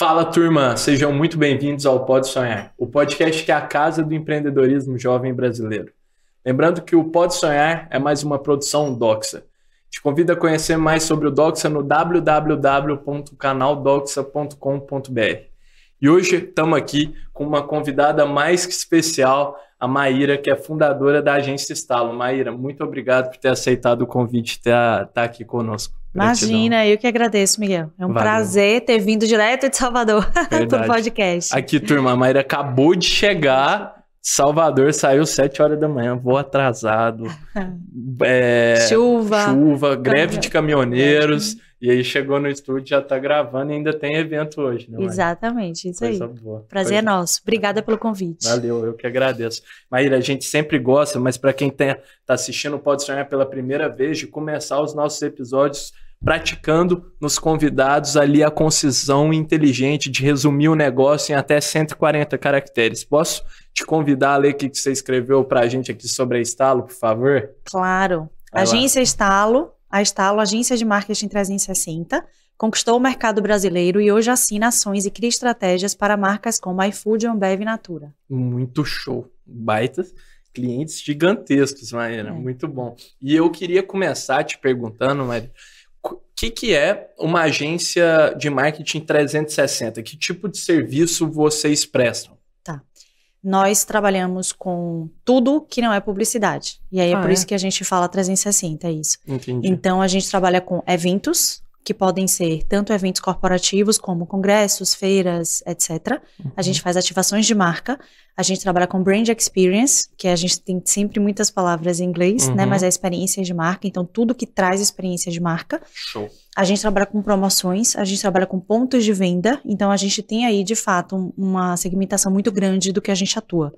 Fala, turma! Sejam muito bem-vindos ao Pode Sonhar, o podcast que é a casa do empreendedorismo jovem brasileiro. Lembrando que o Pode Sonhar é mais uma produção Doxa. Te convido a conhecer mais sobre o Doxa no www.canaldoxa.com.br. E hoje estamos aqui com uma convidada mais que especial, a Maíra, que é fundadora da agência Estalo. Maíra, muito obrigado por ter aceitado o convite de estar aqui conosco. Imagina, eu que agradeço, Miguel. É um prazer ter vindo direto de Salvador para o podcast. Aqui, turma, a Maíra acabou de chegar de Salvador, saiu 7 horas da manhã, voo atrasado, chuva, greve de caminhoneiros, e aí chegou no estúdio, já está gravando e ainda tem evento hoje, né, Maíra? Exatamente, isso Coisa aí. Boa. Prazer é nosso. Obrigada pelo convite. Valeu, eu que agradeço. Maíra, a gente sempre gosta, mas para quem está assistindo Pode Sonhar pela primeira vez, de começar os nossos episódios praticando nos convidados ali a concisão inteligente de resumir o negócio em até 140 caracteres. Posso te convidar a ler o que você escreveu para a gente aqui sobre a Estalo, por favor? Claro. Agência Estalo, a Estalo, agência de marketing 360, conquistou o mercado brasileiro e hoje assina ações e cria estratégias para marcas como iFood, Ambev e Natura. Muito show. Baitas clientes gigantescos, Maíra. Muito bom. E eu queria começar te perguntando, Maíra, o que é uma agência de marketing 360? Que tipo de serviço vocês prestam? Tá. Nós trabalhamos com tudo que não é publicidade. E aí é por isso que a gente fala 360, é isso. Entendi. Então a gente trabalha com eventos, que podem ser tanto eventos corporativos como congressos, feiras, etc. A gente faz ativações de marca. A gente trabalha com brand experience, que a gente tem sempre muitas palavras em inglês, né? Mas é experiência de marca. Então, tudo que traz experiência de marca. Show. A gente trabalha com promoções, a gente trabalha com pontos de venda. Então, a gente tem aí, de fato, uma segmentação muito grande do que a gente atua.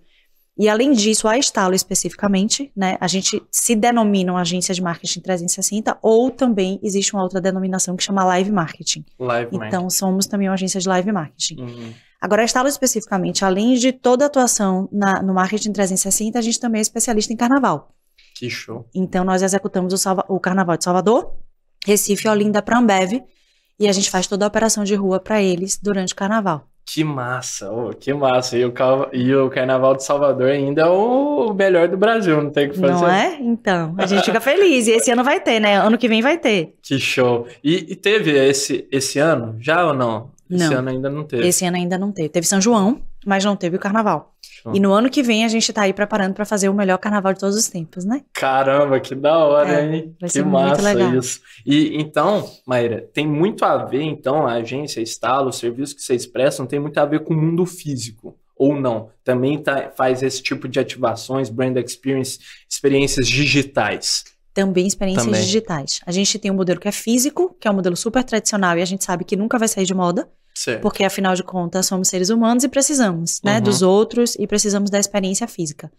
E, além disso, a Estalo especificamente, né? A gente se denomina uma agência de marketing 360 ou também existe uma outra denominação que chama live marketing. Então, somos também uma agência de live marketing. Agora, a Estalo especificamente, além de toda a atuação no marketing 360, a gente também é especialista em carnaval. Que show. Então, nós executamos o carnaval de Salvador, Recife e Olinda para a Ambev, e a gente faz toda a operação de rua para eles durante o carnaval. Que massa, que massa. E o Carnaval de Salvador ainda é o melhor do Brasil, não tem o que fazer. Não é? Então, a gente fica feliz. E esse ano vai ter, né? Ano que vem vai ter. Que show. E teve esse ano, já ou não? Esse ano ainda não teve. Esse ano ainda não teve. Teve São João, mas não teve o Carnaval. E no ano que vem a gente tá aí preparando para fazer o melhor Carnaval de todos os tempos, né? Caramba, que da hora, hein? Vai que ser massa muito legal. Isso. E então, Maíra, tem muito a ver, então, a agência, Estalo, o serviço que vocês prestam, tem muito a ver com o mundo físico, ou não? Também faz esse tipo de ativações, brand experience, experiências digitais. Também experiências digitais. A gente tem um modelo que é físico, que é um modelo super tradicional e a gente sabe que nunca vai sair de moda. Certo. Porque, afinal de contas, somos seres humanos e precisamos, né, dos outros e precisamos da experiência física.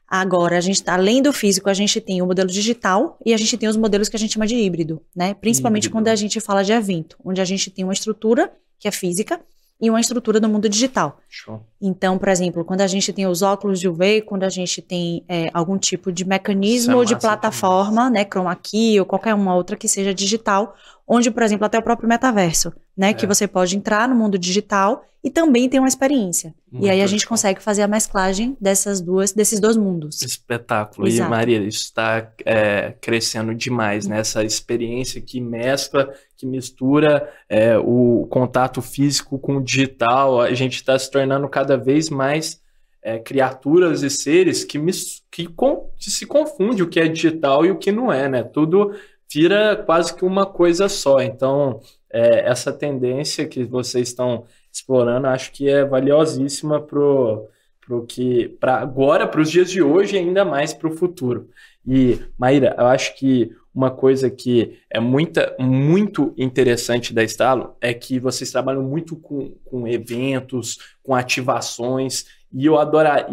Agora, a gente, além do físico, a gente tem o modelo digital e a gente tem os modelos que a gente chama de híbrido, né? Principalmente quando a gente fala de evento, onde a gente tem uma estrutura que é física e uma estrutura do mundo digital. Show. Então, por exemplo, quando a gente tem os óculos de UV, quando a gente tem algum tipo de mecanismo de plataforma, né, Chroma Key ou qualquer uma outra que seja digital, onde, por exemplo, até o próprio metaverso, né, que você pode entrar no mundo digital e também ter uma experiência. E aí a gente consegue fazer a mesclagem desses dois mundos. Espetáculo. Exato. E, Maria, isso está crescendo demais, né? Essa experiência que mescla, que mistura o contato físico com o digital. A gente está se tornando cada vez mais criaturas e seres que se confunde o que é digital e o que não é, né? Tudo vira quase que uma coisa só. Então, essa tendência que vocês estão explorando, acho que é valiosíssima para agora, para os dias de hoje e ainda mais para o futuro. E, Maíra, eu acho que uma coisa que é muito interessante da Estalo é que vocês trabalham muito com eventos, com ativações, e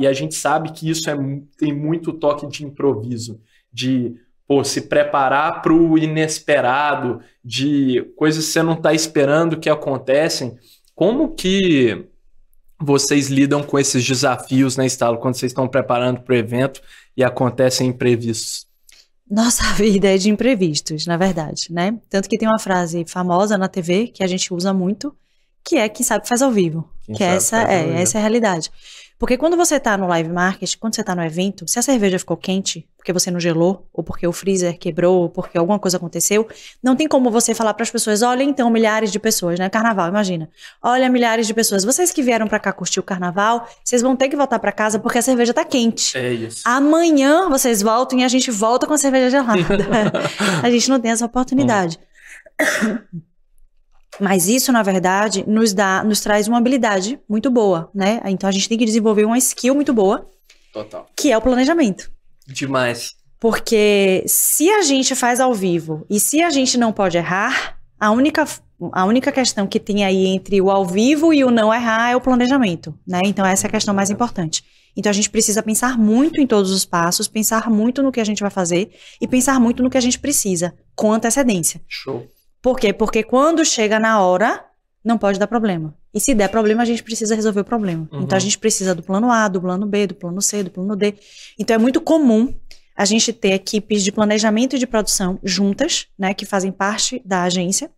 a gente sabe que isso tem muito toque de improviso, de se preparar para o inesperado, de coisas que você não está esperando que acontecem. Como que vocês lidam com esses desafios na Estalo quando vocês estão preparando para o evento e acontecem imprevistos? Nossa vida é de imprevistos, na verdade, né? Tanto que tem uma frase famosa na TV que a gente usa muito, que é quem sabe faz ao vivo. Essa é a realidade. Porque quando você tá no live market, quando você tá no evento, se a cerveja ficou quente, porque você não gelou, ou porque o freezer quebrou, ou porque alguma coisa aconteceu, não tem como você falar para as pessoas, olha então, milhares de pessoas, né? Carnaval, imagina. Olha, milhares de pessoas. Vocês que vieram para cá curtir o carnaval, vocês vão ter que voltar para casa porque a cerveja tá quente. É isso. Amanhã vocês voltam e a gente volta com a cerveja gelada. A gente não tem essa oportunidade. Mas isso, na verdade, nos traz uma habilidade muito boa, né? Então a gente tem que desenvolver uma skill muito boa. Total. Que é o planejamento. Demais. Porque se a gente faz ao vivo e se a gente não pode errar, a única questão que tem aí entre o ao vivo e o não errar é o planejamento, né? Então essa é a questão mais importante. Então a gente precisa pensar muito em todos os passos, pensar muito no que a gente vai fazer e pensar muito no que a gente precisa, com antecedência. Show. Por quê? Porque quando chega na hora, não pode dar problema. E se der problema, a gente precisa resolver o problema. Então a gente precisa do plano A, do plano B, do plano C, do plano D. Então é muito comum a gente ter equipes de planejamento e de produção juntas, né, que fazem parte da agência.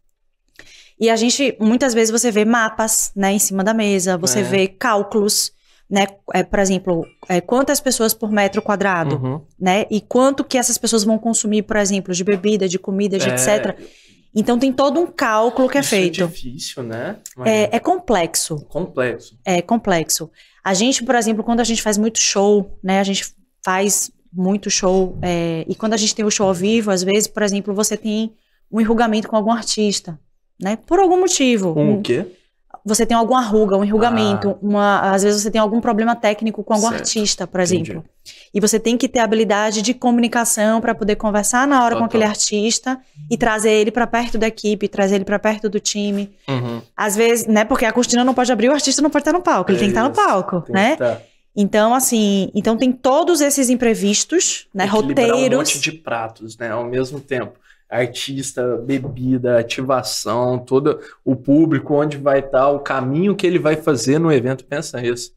E a gente, muitas vezes você vê mapas, né, em cima da mesa, você vê cálculos, né, por exemplo, quantas pessoas por metro quadrado, né, e quanto que essas pessoas vão consumir, por exemplo, de bebida, de comida, de etc. Então tem todo um cálculo que é feito. É difícil, né? É complexo. Complexo. É complexo. A gente, por exemplo, quando a gente faz muito show, né, a gente faz muito show, e quando a gente tem o show ao vivo, às vezes, por exemplo, você tem um enrugamento com algum artista, né, por algum motivo. O quê? Você tem alguma ruga, um enrugamento, às vezes você tem algum problema técnico com algum artista, por exemplo. Entendi. E você tem que ter habilidade de comunicação para poder conversar na hora com aquele artista e trazer ele para perto da equipe, trazer ele para perto do time. Às vezes, né, porque a cortina não pode abrir, o artista não pode estar no palco, ele tem que estar no palco, né? Então, assim, tem todos esses imprevistos, né, roteiros. Um monte de pratos, né, ao mesmo tempo. Artista, bebida, ativação, todo o público, onde vai estar, o caminho que ele vai fazer no evento, pensa nisso.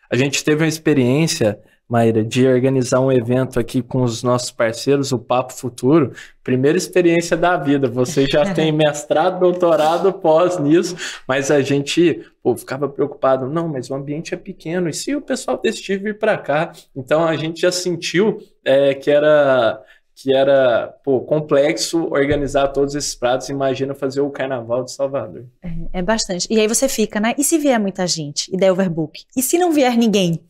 A gente teve uma experiência, Maíra, de organizar um evento aqui com os nossos parceiros, o Papo Futuro, primeira experiência da vida, você já tem mestrado, doutorado, pós nisso, mas a gente ficava preocupado, não, mas o ambiente é pequeno, e se o pessoal decidir vir para cá? Então a gente já sentiu que era complexo organizar todos esses pratos. Imagina fazer o Carnaval de Salvador. É bastante. E aí você fica, né? E se vier muita gente? E der overbook? E se não vier ninguém?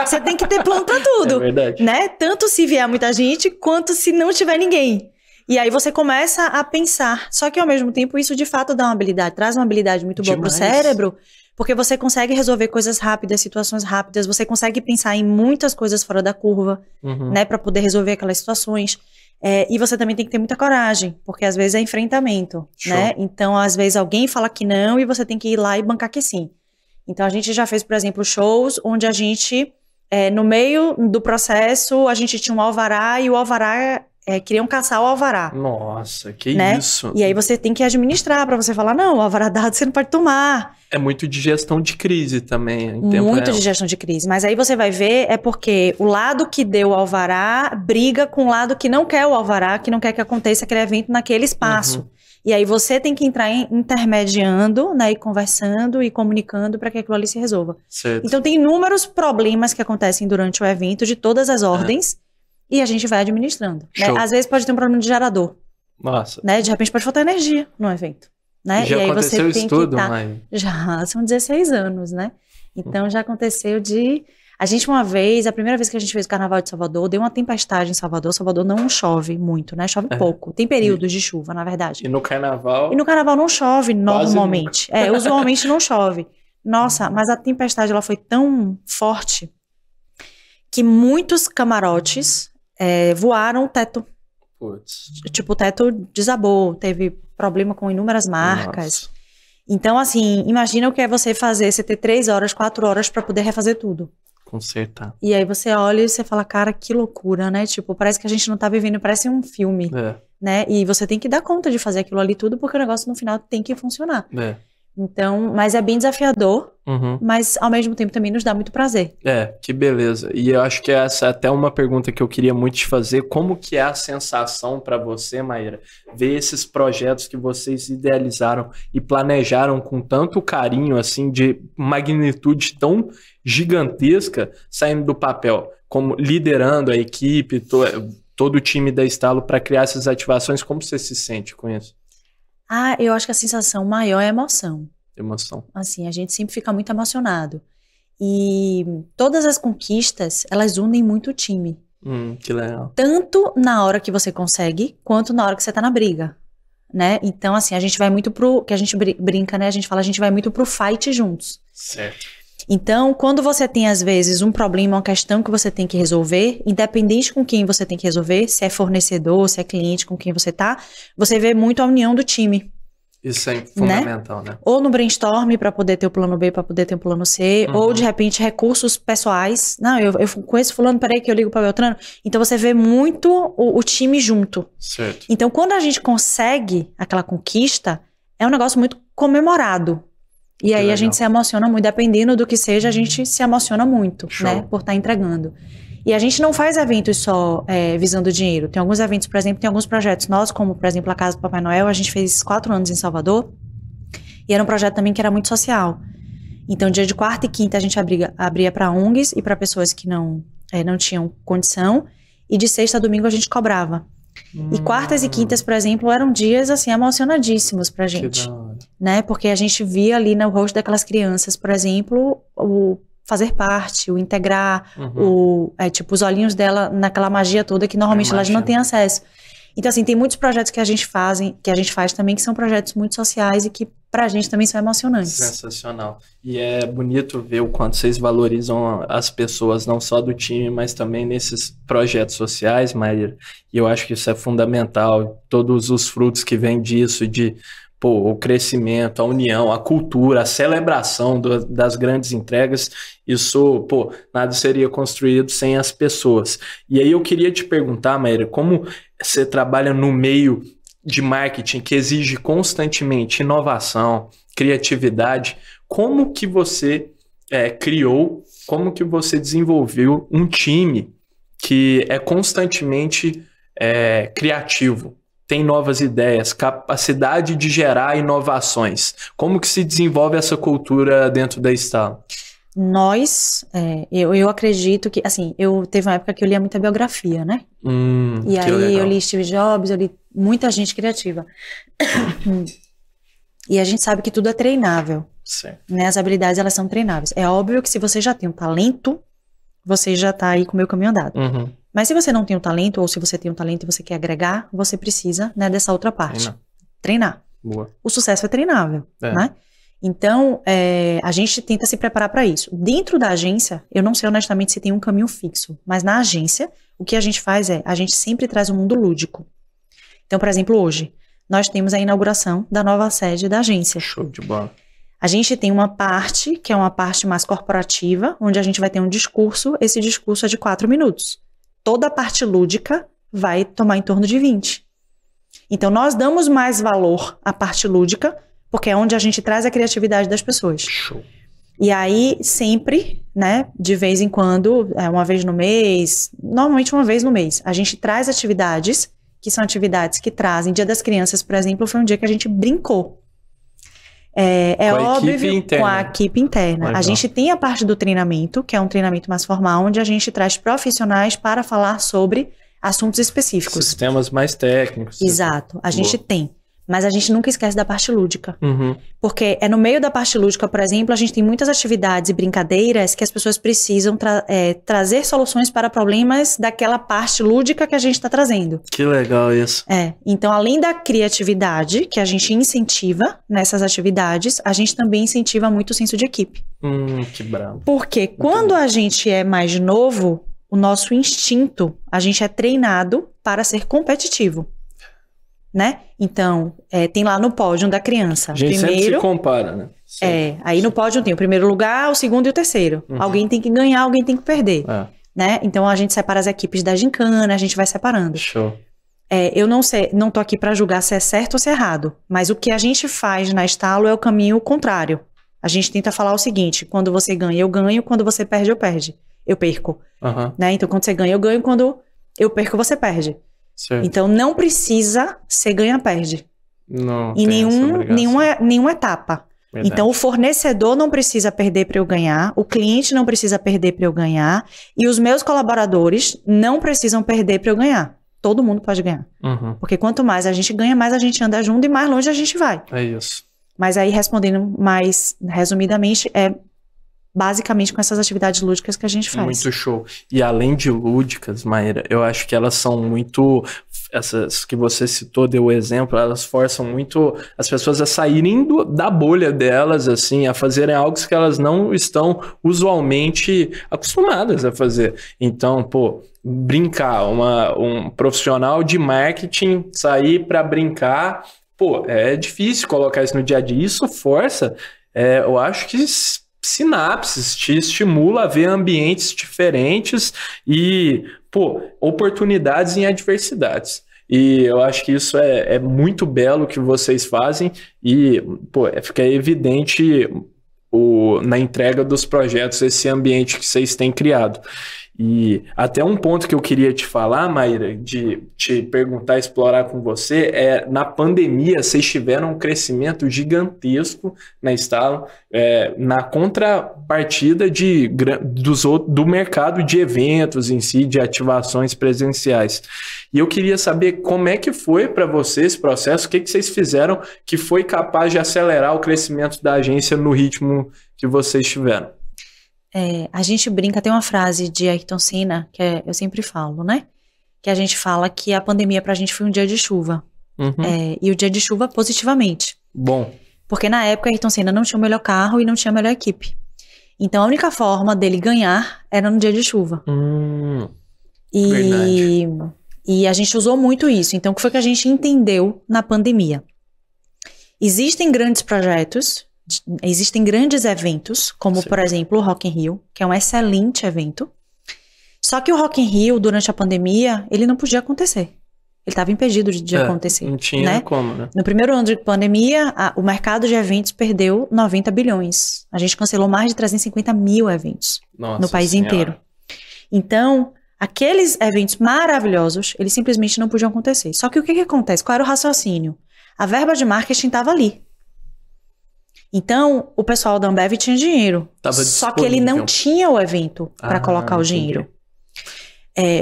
Você tem que ter plano pra tudo. É verdade. Né? Tanto se vier muita gente, quanto se não tiver ninguém. E aí você começa a pensar. Só que ao mesmo tempo, isso de fato dá uma habilidade, traz uma habilidade muito boa pro cérebro, porque você consegue resolver coisas rápidas, situações rápidas, você consegue pensar em muitas coisas fora da curva, né? Pra poder resolver aquelas situações. E você também tem que ter muita coragem, porque às vezes é enfrentamento, né? Então, às vezes alguém fala que não e você tem que ir lá e bancar que sim. Então, a gente já fez, por exemplo, shows onde a gente, no meio do processo, a gente tinha um alvará e o alvará, queriam caçar o alvará. Nossa, que né? isso. E aí você tem que administrar para você falar, não, o alvará dado você não pode tomar. É muito de gestão de crise também. Em tempo Muito real. de gestão de crise. Mas aí você vai ver, é porque o lado que deu o alvará briga com o lado que não quer o alvará, que não quer que aconteça aquele evento naquele espaço. E aí você tem que entrar intermediando, né, e conversando e comunicando para que aquilo ali se resolva. Certo. Então tem inúmeros problemas que acontecem durante o evento, de todas as ordens, e a gente vai administrando. Né? Às vezes pode ter um problema de gerador. Nossa. Né? De repente pode faltar energia no evento. Né? Já e aí aconteceu você tem isso tudo, que mãe? Já, são 16 anos, né? Então já aconteceu de... A gente uma vez, a primeira vez que a gente fez o Carnaval de Salvador, deu uma tempestade em Salvador. Salvador não chove muito, né? Chove pouco. Tem períodos de chuva, na verdade. E no Carnaval? E no Carnaval não chove normalmente. Usualmente não chove. Nossa, mas a tempestade ela foi tão forte que muitos camarotes voaram o teto. Putz. Tipo, o teto desabou, teve problema com inúmeras marcas. Nossa. Então, assim, imagina o que é você fazer, você ter 3 horas, 4 horas pra poder refazer tudo. Consertar. E aí você olha e você fala, cara, que loucura, né? Tipo, parece que a gente não tá vivendo, parece um filme, né? E você tem que dar conta de fazer aquilo ali tudo, porque o negócio no final tem que funcionar. Então, mas é bem desafiador, mas ao mesmo tempo também nos dá muito prazer. Que beleza. E eu acho que essa é até uma pergunta que eu queria muito te fazer. Como que é a sensação para você, Maíra, ver esses projetos que vocês idealizaram e planejaram com tanto carinho, assim, de magnitude tão gigantesca, saindo do papel, como liderando a equipe, todo o time da Estalo para criar essas ativações? Como você se sente com isso? Eu acho que a sensação maior é a emoção. Emoção. Assim, a gente sempre fica muito emocionado. E todas as conquistas, elas unem muito o time. Que legal. Tanto na hora que você consegue, quanto na hora que você tá na briga, né? Então, assim, a gente vai muito que a gente brinca, né? A gente fala, a gente vai muito pro fight juntos. Certo. Então, quando você tem, às vezes, um problema, uma questão que você tem que resolver, independente com quem você tem que resolver, se é fornecedor, se é cliente, com quem você tá, você vê muito a união do time. Isso é fundamental, né? Ou no brainstorm para poder ter o plano B, para poder ter o plano C, ou de repente recursos pessoais. Não, eu conheço fulano, peraí que eu ligo para Beltrano. Então você vê muito o time junto. Certo. Então quando a gente consegue aquela conquista, é um negócio muito comemorado. E aí a gente se emociona muito, dependendo do que seja, a gente se emociona muito, né, por estar entregando. E a gente não faz eventos só visando dinheiro. Tem alguns eventos, por exemplo, tem alguns projetos nossos, como, por exemplo, a Casa do Papai Noel. A gente fez 4 anos em Salvador. E era um projeto também que era muito social. Então, dia de quarta e quinta, a gente abria para ONGs e para pessoas que não tinham condição. E de sexta a domingo, a gente cobrava. E quartas e quintas, por exemplo, eram dias, assim, emocionadíssimos pra gente. Né? Porque a gente via ali no rosto daquelas crianças, por exemplo, o fazer parte, o integrar, os olhinhos dela naquela magia toda que normalmente elas não têm acesso. Então, assim, tem muitos projetos que a gente faz também, que são projetos muito sociais e que pra gente também são emocionantes. Sensacional. E é bonito ver o quanto vocês valorizam as pessoas, não só do time, mas também nesses projetos sociais, Maíra. E eu acho que isso é fundamental. Todos os frutos que vêm disso, o crescimento, a união, a cultura, a celebração das grandes entregas, isso, nada seria construído sem as pessoas. E aí eu queria te perguntar, Maíra, como você trabalha no meio de marketing que exige constantemente inovação, criatividade, como que você como que você desenvolveu um time que é constantemente criativo? Tem novas ideias, capacidade de gerar inovações. Como que se desenvolve essa cultura dentro da Estalo? Eu acredito que, assim, teve uma época que eu lia muita biografia, né? E aí legal. Eu li Steve Jobs, eu li muita gente criativa. E a gente sabe que tudo é treinável. Certo. Né? As habilidades, elas são treináveis. É óbvio que se você já tem um talento, você já tá aí com o meio caminho andado. Mas se você não tem o talento, ou se você tem um talento e você quer agregar, você precisa, né, dessa outra parte. Treinar. Boa. O sucesso é treinável, né? Então, a gente tenta se preparar para isso. Dentro da agência, eu não sei honestamente se tem um caminho fixo, mas na agência, o que a gente faz a gente sempre traz um mundo lúdico. Então, por exemplo, hoje, nós temos a inauguração da nova sede da agência. Show de bola. A gente tem uma parte, que é uma parte mais corporativa, onde a gente vai ter um discurso, esse discurso é de 4 minutos. Toda a parte lúdica vai tomar em torno de 20. Então, nós damos mais valor à parte lúdica, porque é onde a gente traz a criatividade das pessoas. Show. E aí, sempre, né, de vez em quando, uma vez no mês, normalmente uma vez no mês, a gente traz atividades, que são atividades que trazem. Dia das Crianças, por exemplo, foi um dia que a gente brincou. Óbvio, com a equipe interna. Legal. A gente tem a parte do treinamento, que é um treinamento mais formal, onde a gente traz profissionais para falar sobre assuntos específicos. Sistemas mais técnicos. Exato, a gente tem. Mas a gente nunca esquece da parte lúdica. Porque no meio da parte lúdica, por exemplo, a gente tem muitas atividades e brincadeiras que as pessoas precisam trazer soluções para problemas daquela parte lúdica que a gente está trazendo. Que legal isso. Então, além da criatividade, que a gente incentiva nessas atividades, a gente também incentiva muito o senso de equipe. Que bravo. Porque quando a gente é mais novo, o nosso instinto, a gente é treinado para ser competitivo. Né? Então, tem lá no pódio da criança. A gente sempre se compara, né? Aí no pódio tem o primeiro lugar, o segundo e o terceiro. Alguém tem que ganhar, alguém tem que perder. Né? Então a gente separa as equipes da gincana, a gente vai separando. Show. Eu não sei, não tô aqui para julgar se é certo ou se é errado, mas o que a gente faz na Estalo é o caminho contrário. A gente tenta falar o seguinte: quando você ganha, eu ganho; quando você perde, eu perco. Né? Então, quando você ganha, eu ganho; quando eu perco, você perde. Certo. Então, não precisa ser ganha-perde. Não em tem nenhuma etapa. Verdade. Então, o fornecedor não precisa perder para eu ganhar, o cliente não precisa perder para eu ganhar, e os meus colaboradores não precisam perder para eu ganhar. Todo mundo pode ganhar. Porque quanto mais a gente ganha, mais a gente anda junto e mais longe a gente vai. É isso. Mas aí, respondendo mais resumidamente, é basicamente com essas atividades lúdicas que a gente faz. Muito show. E além de lúdicas, Maíra, eu acho que elas são muito... Essas que você citou, deu o exemplo, elas forçam muito as pessoas a saírem da bolha delas, assim, a fazerem algo que elas não estão usualmente acostumadas a fazer. Então, pô, brincar, um profissional de marketing sair para brincar, pô, é difícil colocar isso no dia a dia. Isso força, eu acho que sinapses, te estimula a ver ambientes diferentes e, pô, oportunidades em adversidades. E eu acho que isso é muito belo que vocês fazem e, pô, fica evidente na entrega dos projetos esse ambiente que vocês têm criado. E até um ponto que eu queria te falar, Maíra, de te perguntar, explorar com você, na pandemia vocês tiveram um crescimento gigantesco na Estalo, na contrapartida do mercado de eventos em si, de ativações presenciais. E eu queria saber como é que foi para você esse processo, o que vocês fizeram que foi capaz de acelerar o crescimento da agência no ritmo que vocês tiveram. A gente brinca, tem uma frase de Ayrton Senna, que eu sempre falo, né? Que a gente fala que a pandemia pra gente foi um dia de chuva. E o dia de chuva positivamente. Bom. Porque na época Ayrton Senna não tinha o melhor carro e não tinha a melhor equipe. Então a única forma dele ganhar era no dia de chuva. Verdade. E a gente usou muito isso. Então o que foi que a gente entendeu na pandemia? Existem grandes projetos, existem grandes eventos, como, por exemplo, o Rock in Rio, que é um excelente evento. Só que o Rock in Rio, durante a pandemia, ele não podia acontecer. Ele estava impedido de acontecer. Não tinha como, né? No primeiro ano de pandemia, o mercado de eventos perdeu 90 bilhões. A gente cancelou mais de 350 mil eventos no país inteiro. Então, aqueles eventos maravilhosos, eles simplesmente não podiam acontecer. Só que o que acontece? Qual era o raciocínio? A verba de marketing estava ali. Então, o pessoal da Ambev tinha dinheiro. Só que ele não tinha o evento para colocar o dinheiro.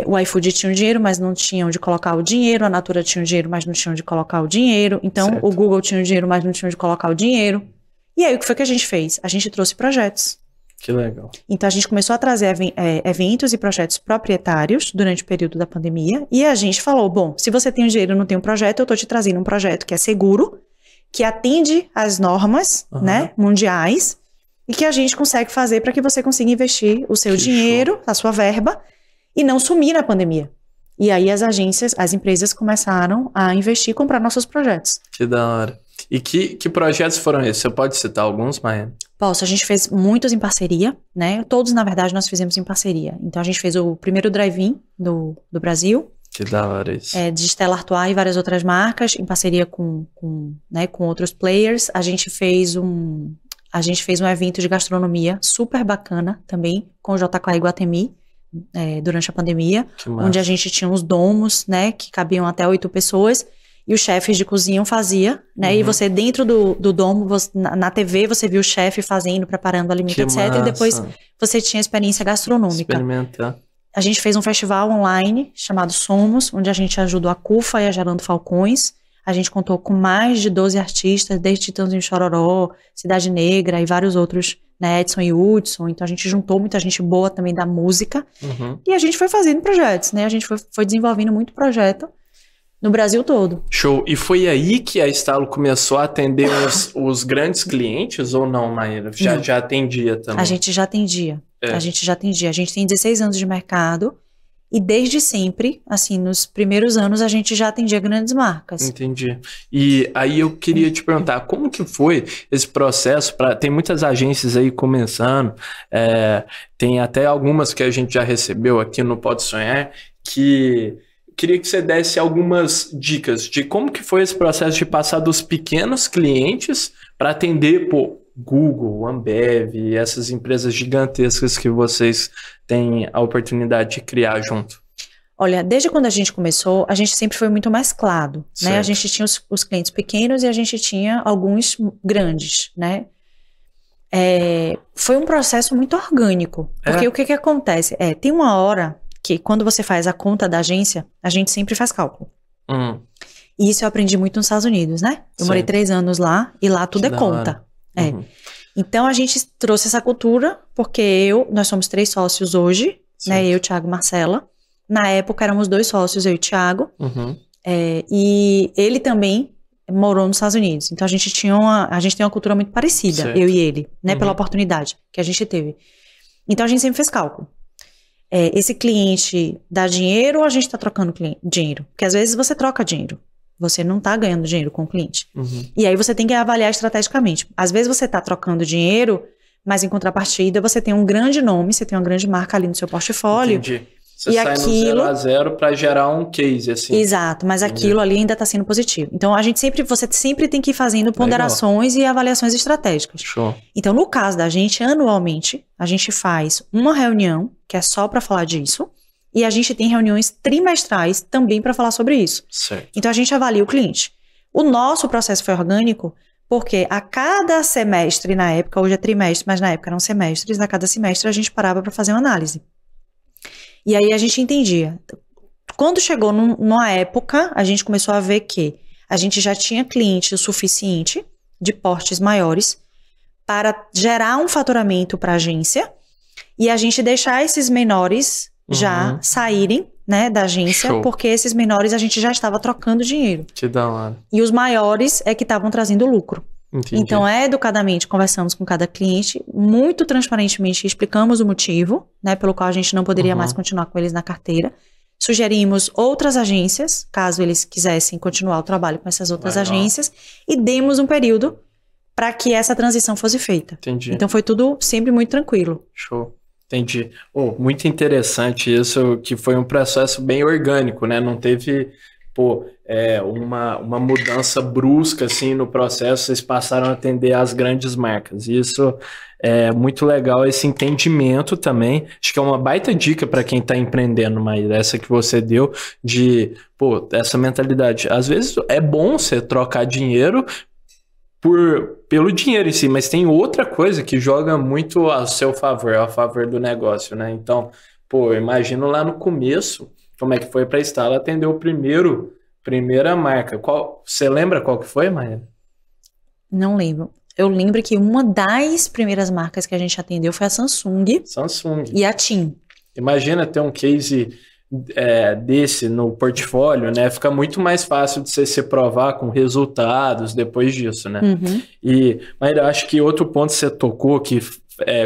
O iFood tinha o dinheiro, mas não tinha onde colocar o dinheiro. A Natura tinha o dinheiro, mas não tinha onde colocar o dinheiro. Então, o Google tinha o dinheiro, mas não tinha onde colocar o dinheiro. E aí, o que foi que a gente fez? A gente trouxe projetos. Que legal. Então, a gente começou a trazer eventos e projetos proprietários durante o período da pandemia. E a gente falou, bom, se você tem o dinheiro e não tem um projeto, eu tô te trazendo um projeto que é seguro, que atende às normas, né, mundiais, e que a gente consegue fazer para que você consiga investir o seu dinheiro, a sua verba, e não sumir na pandemia. E aí as empresas começaram a investir e comprar nossos projetos. Que da hora. E que projetos foram esses? Você pode citar alguns, Maia? Posso, a gente fez muitos em parceria, né? Todos, na verdade, nós fizemos em parceria. Então, a gente fez o primeiro drive-in do Brasil. Que da hora isso. De Stella Artois e várias outras marcas, em parceria com outros players. A gente fez um evento de gastronomia super bacana também, com o JK Iguatemi, durante a pandemia, onde a gente tinha uns domos, né, que cabiam até 8 pessoas, e os chefes de cozinha faziam, né, e você dentro do domo, na TV, você viu o chefe fazendo, preparando o alimento, etc. E depois você tinha experiência gastronômica. Experimentar. A gente fez um festival online chamado Somos, onde a gente ajudou a CUFA e a Gerando Falcões. A gente contou com mais de 12 artistas, desde Titãozinho Chororó, Cidade Negra e vários outros, né, Edson e Hudson. Então a gente juntou muita gente boa também da música. E a gente foi fazendo projetos, né? A gente foi desenvolvendo muito projeto no Brasil todo. Show. E foi aí que a Estalo começou a atender os grandes clientes ou não, Maíra? Já atendia também? A gente já atendia. A gente já atendia. A gente tem 16 anos de mercado e desde sempre, assim, nos primeiros anos, a gente já atendia grandes marcas. Entendi. E aí eu queria te perguntar, como que foi esse processo? Tem muitas agências aí começando, tem até algumas que a gente já recebeu aqui no Pode Sonhar, que queria que você desse algumas dicas de como que foi esse processo de passar dos pequenos clientes para atender, Google, Ambev, essas empresas gigantescas que vocês têm a oportunidade de criar junto. Olha, desde quando a gente começou, a gente sempre foi muito mesclado, né? A gente tinha os clientes pequenos e a gente tinha alguns grandes, né? Foi um processo muito orgânico, porque o que acontece? Tem uma hora que quando você faz a conta da agência, a gente sempre faz cálculo. E isso eu aprendi muito nos Estados Unidos, né? Eu morei 3 anos lá e lá tudo é conta. Então a gente trouxe essa cultura, porque nós somos 3 sócios hoje, né? Eu, Thiago e Marcela. Na época éramos 2 sócios, eu e o Thiago. E ele também morou nos Estados Unidos. Então a gente tem uma cultura muito parecida, eu e ele, né? Pela oportunidade que a gente teve. Então a gente sempre fez cálculo. Esse cliente dá dinheiro ou a gente está trocando dinheiro? Porque às vezes você troca dinheiro. Você não está ganhando dinheiro com o cliente. E aí você tem que avaliar estrategicamente. Às vezes você está trocando dinheiro, mas em contrapartida você tem um grande nome, você tem uma grande marca ali no seu portfólio. Entendi. Você sai no 0 a 0 para gerar um case, assim. Exato, mas aquilo ali ainda está sendo positivo. Então, você sempre tem que ir fazendo ponderações e avaliações estratégicas. Show. Então, no caso da gente, anualmente, a gente faz uma reunião, que é só para falar disso, e a gente tem reuniões trimestrais também para falar sobre isso. Certo. Então, a gente avalia o cliente. O nosso processo foi orgânico, porque a cada semestre, na época, hoje é trimestre, mas na época eram semestres, a cada semestre a gente parava para fazer uma análise. E aí a gente entendia. Quando chegou numa época, a gente começou a ver que a gente já tinha cliente o suficiente, de portes maiores, para gerar um faturamento para a agência, e a gente deixar esses menores já saírem, né, da agência, porque esses menores a gente já estava trocando dinheiro. Que da hora. E os maiores é que estavam trazendo lucro. Entendi. Então, educadamente, conversamos com cada cliente, muito transparentemente explicamos o motivo, né, pelo qual a gente não poderia mais continuar com eles na carteira. Sugerimos outras agências, caso eles quisessem continuar o trabalho com essas outras agências, e demos um período para que essa transição fosse feita. Entendi. Então, foi tudo sempre muito tranquilo. Show. Entendi. Muito interessante isso, que foi um processo bem orgânico, né? Não teve... uma mudança brusca assim no processo, vocês passaram a atender as grandes marcas. Isso é muito legal, esse entendimento também. Acho que é uma baita dica para quem está empreendendo, Maíra, essa que você deu, de essa mentalidade. Às vezes é bom você trocar dinheiro pelo dinheiro em si, mas tem outra coisa que joga muito a seu favor, a favor do negócio, né? Então, imagino lá no começo como é que foi para a Estalo atender o primeira marca. Você lembra qual que foi, Maíra? Não lembro. Eu lembro que uma das primeiras marcas que a gente atendeu foi a Samsung. E a TIM. Imagina ter um case desse no portfólio, né? Fica muito mais fácil de você se provar com resultados depois disso, né? E, Maíra, acho que outro ponto que você tocou que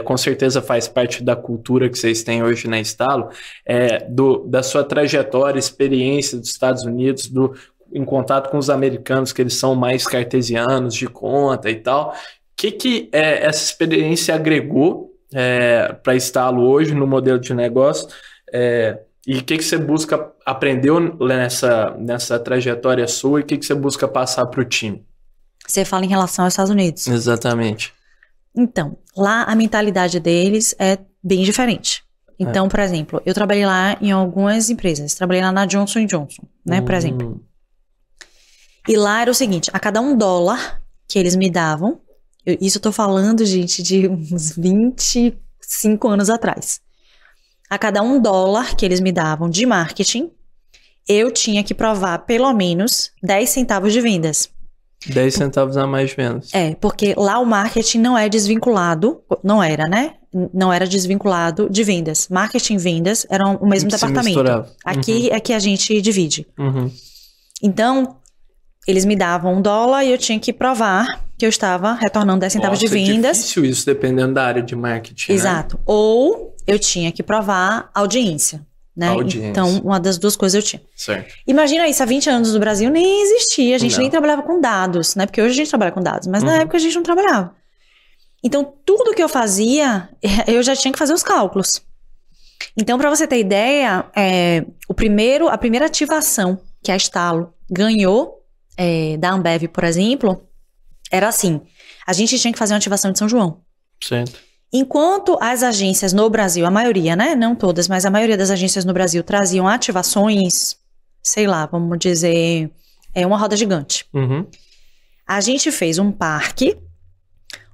com certeza faz parte da cultura que vocês têm hoje na Estalo, da sua trajetória, experiência dos Estados Unidos, em contato com os americanos, que eles são mais cartesianos de conta e tal. O que essa experiência agregou para a Estalo hoje no modelo de negócio? E o que você busca, aprendeu nessa trajetória sua, e o que você busca passar para o time? Você fala em relação aos Estados Unidos. Exatamente. Então, lá a mentalidade deles é bem diferente. Então, por exemplo, eu trabalhei lá em algumas empresas. Trabalhei lá na Johnson & Johnson, né, por exemplo. E lá era o seguinte, a cada $1 que eles me davam, isso eu tô falando, gente, de uns 25 anos atrás. A cada $1 que eles me davam de marketing, eu tinha que provar pelo menos 10 centavos de vendas. 10 centavos a mais de vendas. Porque lá o marketing não é desvinculado, não era, né? Não era desvinculado de vendas. Marketing e vendas eram o mesmo departamento. Aqui é que a gente divide. Então, eles me davam $1 e eu tinha que provar que eu estava retornando 10 centavos de vendas. É difícil isso, dependendo da área de marketing. Exato. Né? Ou eu tinha que provar audiência. Né? Então, uma das duas coisas eu tinha. Certo. Imagina isso, há 20 anos no Brasil nem existia, a gente nem trabalhava com dados, né? Porque hoje a gente trabalha com dados, mas na época a gente não trabalhava. Então, tudo que eu fazia, eu já tinha que fazer os cálculos. Então, para você ter ideia, a primeira ativação que a Estalo ganhou da Ambev, por exemplo, era assim, a gente tinha que fazer uma ativação de São João. Certo. Enquanto as agências no Brasil, a maioria, né? Não todas, mas a maioria das agências no Brasil traziam ativações, sei lá, vamos dizer, uma roda gigante. Uhum. A gente fez um parque,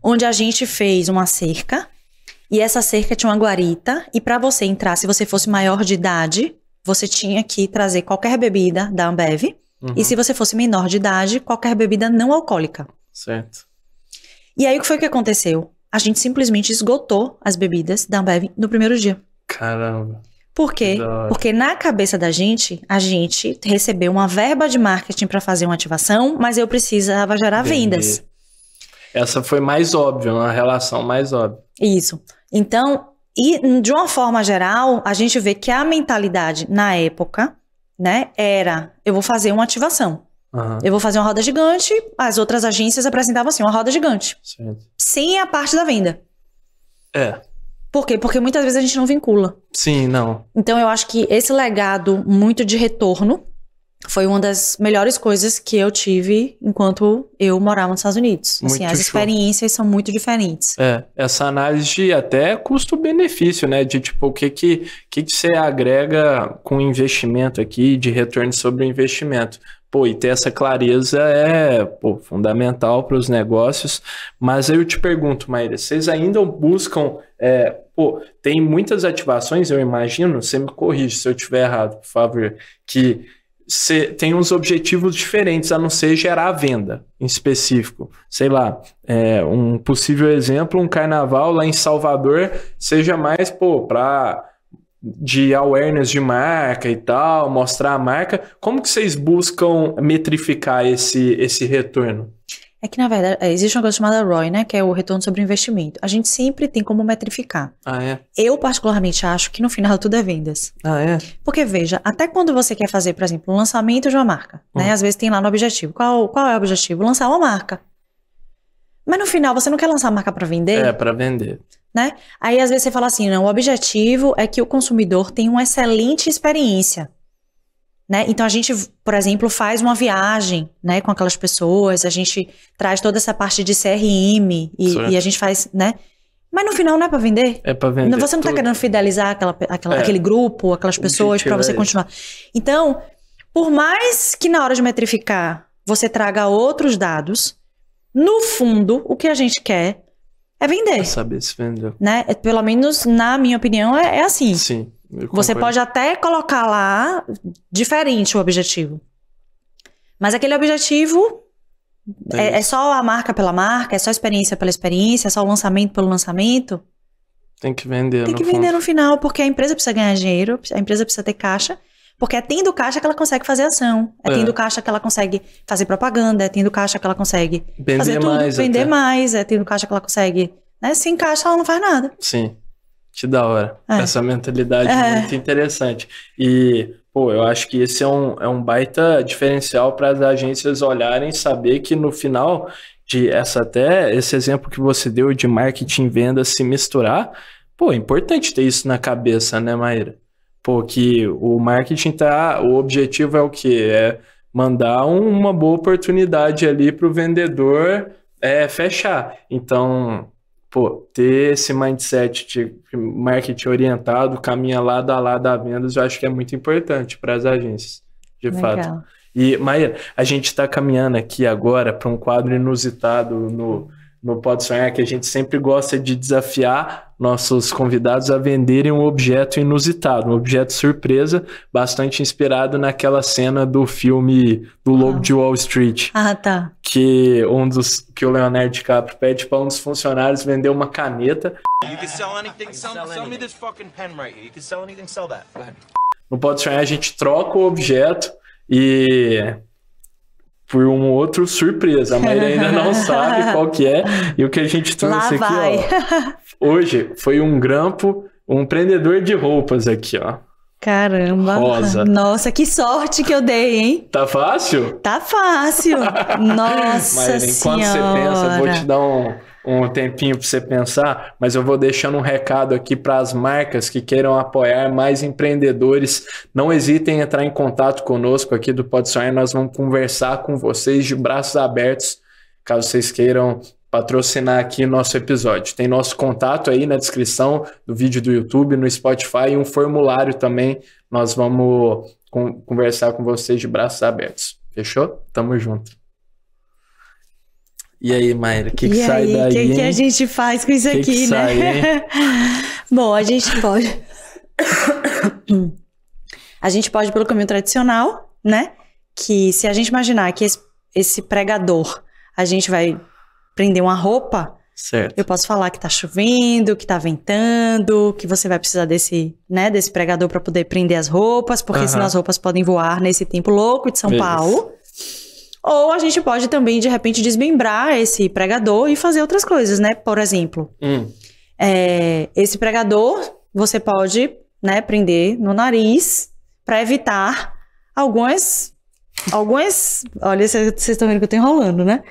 onde a gente fez uma cerca, e essa cerca tinha uma guarita, e para você entrar, se você fosse maior de idade, você tinha que trazer qualquer bebida da Ambev, e se você fosse menor de idade, qualquer bebida não alcoólica. Certo. E aí, o que foi que aconteceu? A gente simplesmente esgotou as bebidas da Ambev no primeiro dia. Caramba. Por quê? Porque na cabeça da gente, a gente recebeu uma verba de marketing para fazer uma ativação, mas eu precisava gerar vendas. Essa foi mais óbvia, uma relação mais óbvia. Isso. Então, e de uma forma geral, a gente vê que a mentalidade na época, né, era, eu vou fazer uma ativação. Uhum. Eu vou fazer uma roda gigante, as outras agências apresentavam assim, uma roda gigante. Certo. Sem a parte da venda. Por quê? Porque muitas vezes a gente não vincula. Sim, não. Então eu acho que esse legado muito de retorno foi uma das melhores coisas que eu tive enquanto eu morava nos Estados Unidos. Assim, as experiências são muito diferentes. Essa análise de até custo-benefício, né? De tipo, o que você agrega com investimento aqui, de retorno sobre o investimento. Pô, e ter essa clareza é fundamental para os negócios. Mas aí eu te pergunto, Maíra, vocês ainda buscam... tem muitas ativações, eu imagino, você me corrige se eu estiver errado, por favor, que você tem uns objetivos diferentes, a não ser gerar venda em específico. Sei lá, um possível exemplo, um carnaval lá em Salvador, seja mais, de awareness de marca e tal, mostrar a marca. Como que vocês buscam metrificar esse retorno? É que, na verdade, existe uma coisa chamada ROI, né? Que é o retorno sobre o investimento. A gente sempre tem como metrificar. Ah, é? Eu, particularmente, acho que no final tudo é vendas. Ah, é? Porque, veja, até quando você quer fazer, por exemplo, um lançamento de uma marca, né? Às vezes tem lá no objetivo. Qual é o objetivo? Lançar uma marca. Mas no final, você não quer lançar a marca para vender? Para vender. Né? Aí, às vezes, você fala assim, não, o objetivo é que o consumidor tenha uma excelente experiência. Né? Então, a gente, por exemplo, faz uma viagem, né, com aquelas pessoas, a gente traz toda essa parte de CRM e a gente faz, né? Mas no final não é para vender. É para vender. Você não tá querendo fidelizar aquele grupo, aquelas pessoas para você continuar. Então, por mais que na hora de metrificar você traga outros dados, no fundo, o que a gente quer é vender. Saber se vendeu. Né? Pelo menos, na minha opinião, é assim. Sim. Você pode até colocar lá diferente o objetivo. Mas aquele objetivo é só a marca pela marca, é só a experiência pela experiência, é só o lançamento pelo lançamento. Tem que vender Tem que vender no final, porque a empresa precisa ganhar dinheiro, a empresa precisa ter caixa, porque é tendo caixa que ela consegue fazer ação, é tendo caixa que ela consegue fazer propaganda, é tendo caixa que ela consegue fazer tudo, vender mais, é tendo caixa que ela consegue... Né? Sem caixa ela não faz nada. Sim. Que da hora. Essa mentalidade muito interessante. E, eu acho que esse é um baita diferencial para as agências olharem e saber que no final esse exemplo que você deu de marketing e venda se misturar, é importante ter isso na cabeça, né, Maíra? Que o marketing o objetivo é o quê? É mandar uma boa oportunidade ali para o vendedor fechar. Então... ter esse mindset de marketing orientado, caminha lado a lado a vendas, eu acho que é muito importante para as agências, de fato. E, Maíra, a gente está caminhando aqui agora para um quadro inusitado no Pode Sonhar, que a gente sempre gosta de desafiar nossos convidados a venderem um objeto inusitado, um objeto surpresa, bastante inspirado naquela cena do filme do Lobo de Wall Street. Ah, tá. Que o Leonardo DiCaprio pede para um dos funcionários vender uma caneta. No Pode Sonhar a gente troca o objeto por um outro surpresa. A Maíra ainda não sabe qual que é. E o que a gente trouxe aqui, hoje foi um grampo, um prendedor de roupas aqui, ó. Caramba. Rosa. Nossa, que sorte que eu dei, hein? Tá fácil? Tá fácil. Nossa Maíra, enquanto você pensa, vou te dar um tempinho para você pensar, mas eu vou deixando um recado aqui para as marcas que queiram apoiar mais empreendedores. Não hesitem em entrar em contato conosco aqui do Pode Sonhar, nós vamos conversar com vocês de braços abertos, caso vocês queiram patrocinar aqui nosso episódio. Tem nosso contato aí na descrição do vídeo do YouTube, no Spotify, e um formulário também. Nós vamos conversar com vocês de braços abertos. Fechou? Tamo junto. E aí, Mayra, o que sai daí? O que a gente faz com isso aqui, né? Sai, Bom, a gente pode... a gente pode ir pelo caminho tradicional, né? Que se a gente imaginar que esse pregador, a gente vai prender uma roupa, certo. Eu posso falar que tá chovendo, que tá ventando, que você vai precisar desse pregador para poder prender as roupas, porque senão as roupas podem voar nesse tempo louco de São Paulo. Ou a gente pode também, de repente, desmembrar esse pregador e fazer outras coisas, né? Por exemplo, esse pregador você pode, né, prender no nariz para evitar algumas... Olha, vocês estão vendo que eu tô enrolando, né?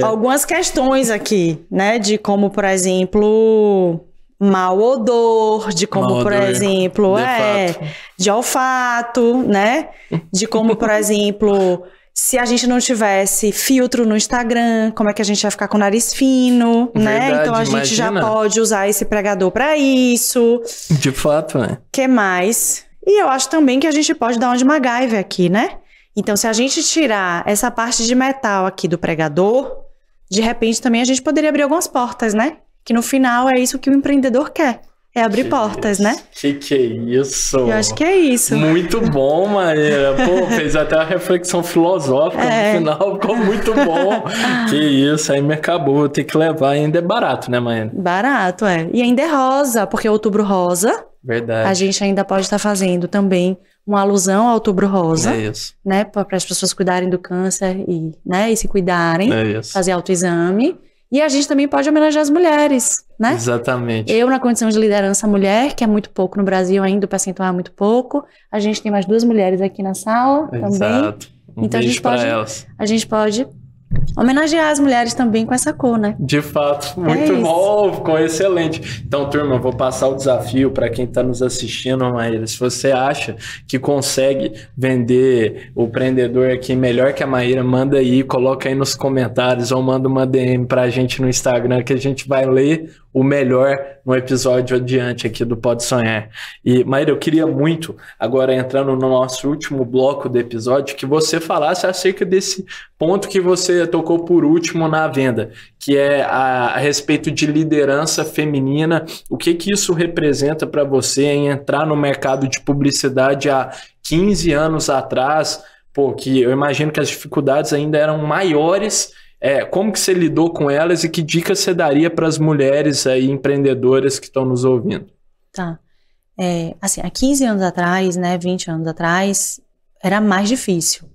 Algumas questões aqui, né? De como, por exemplo, mau odor, de como, por exemplo, de olfato, né? De como, por exemplo, se a gente não tivesse filtro no Instagram, como é que a gente vai ficar com o nariz fino, né? Verdade, então a gente já pode usar esse pregador para isso. De fato, né? Que mais? E eu acho também que a gente pode dar uma de MacGyver aqui, né? Então, se a gente tirar essa parte de metal aqui do pregador, de repente também a gente poderia abrir algumas portas, né? Que no final é isso que o empreendedor quer. É abrir portas, né? Que é isso? Eu acho que é isso. Muito bom, Maíra. Pô, fez até uma reflexão filosófica no final, ficou muito bom. Que isso, aí me acabou. Vou ter que levar, ainda é barato, né, Maíra? Barato, E ainda é rosa, porque é Outubro Rosa. Verdade. A gente ainda pode estar fazendo também uma alusão ao Outubro Rosa. É isso. Né? Para as pessoas cuidarem do câncer e se cuidarem. É isso. Fazer autoexame. E a gente também pode homenagear as mulheres, né? Exatamente. Eu, na condição de liderança mulher, que é muito pouco no Brasil ainda, o percentual é muito pouco. A gente tem mais 2 mulheres aqui na sala também. Exato. Então beijo para elas. A gente pode homenagear as mulheres também com essa cor, né? De fato, muito bom, ficou excelente. Então, turma, eu vou passar o desafio para quem está nos assistindo, Maíra. Se você acha que consegue vender o empreendedor aqui melhor que a Maíra, manda aí, coloca aí nos comentários ou manda uma DM para a gente no Instagram que a gente vai ler o melhor no episódio adiante aqui do Pode Sonhar. E, Maíra, eu queria muito, agora entrando no nosso último bloco do episódio, que você falasse acerca desse ponto que você tocou por último na venda, que é a respeito de liderança feminina. O que isso representa para você em entrar no mercado de publicidade há 15 anos atrás? Pô, que eu imagino que as dificuldades ainda eram maiores. Como que você lidou com elas e que dicas você daria para as mulheres aí, empreendedoras que estão nos ouvindo? Tá. Assim, há 15 anos atrás, né, 20 anos atrás, era mais difícil.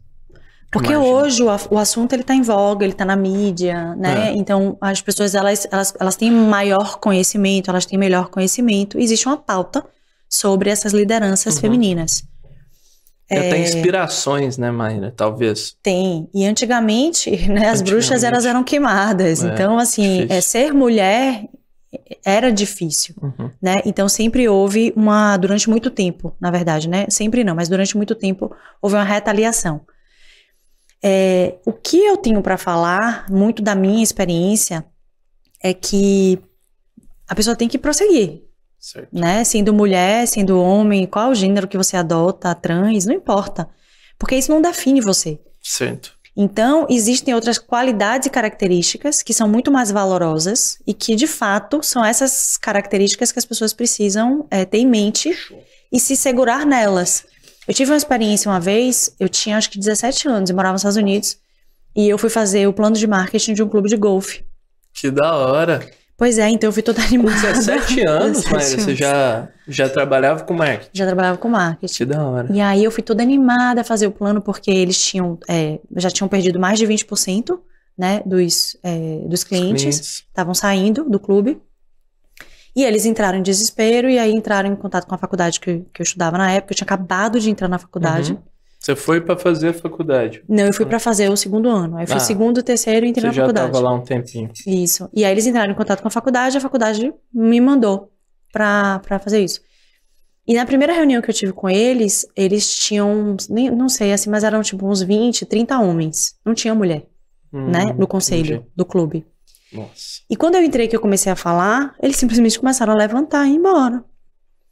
Porque hoje o assunto ele tá em voga, ele tá na mídia, né? Então as pessoas elas têm maior conhecimento, elas têm melhor conhecimento. Existe uma pauta sobre essas lideranças femininas. E até inspirações, né, Maíra? Talvez. Tem. E antigamente, né, as bruxas elas eram queimadas. Então, assim, ser mulher era difícil, né? Então sempre houve durante muito tempo, na verdade, né? Sempre não, mas durante muito tempo houve uma retaliação. O que eu tenho para falar, muito da minha experiência, é que a pessoa tem que prosseguir, certo, né? Sendo mulher, sendo homem, qual o gênero que você adota, trans, não importa, porque isso não define você. Certo. Então, existem outras qualidades e características que são muito mais valorosas e que, de fato, são essas características que as pessoas precisam ter em mente e se segurar nelas. Eu tive uma experiência uma vez, eu tinha acho que 17 anos e morava nos Estados Unidos, e eu fui fazer o plano de marketing de um clube de golfe. Que da hora! Pois é, então eu fui toda animada. Com 17 anos, Maíra, você já trabalhava com marketing? Já trabalhava com marketing. Que da hora. E aí eu fui toda animada a fazer o plano, porque eles já tinham perdido mais de 20%, né, dos clientes, estavam saindo do clube. E eles entraram em desespero, e aí entraram em contato com a faculdade que eu estudava na época. Eu tinha acabado de entrar na faculdade. Você foi para fazer a faculdade? Não, eu fui para fazer o segundo ano. Aí fui segundo, terceiro e entrei na faculdade. Você já estava lá um tempinho. Isso. E aí eles entraram em contato com a faculdade me mandou para fazer isso. E na primeira reunião que eu tive com eles tinham, não sei, assim, mas eram tipo uns 20, 30 homens. Não tinha mulher, né? No conselho do clube. Nossa. E quando eu entrei que eu comecei a falar, eles simplesmente começaram a levantar e ir embora.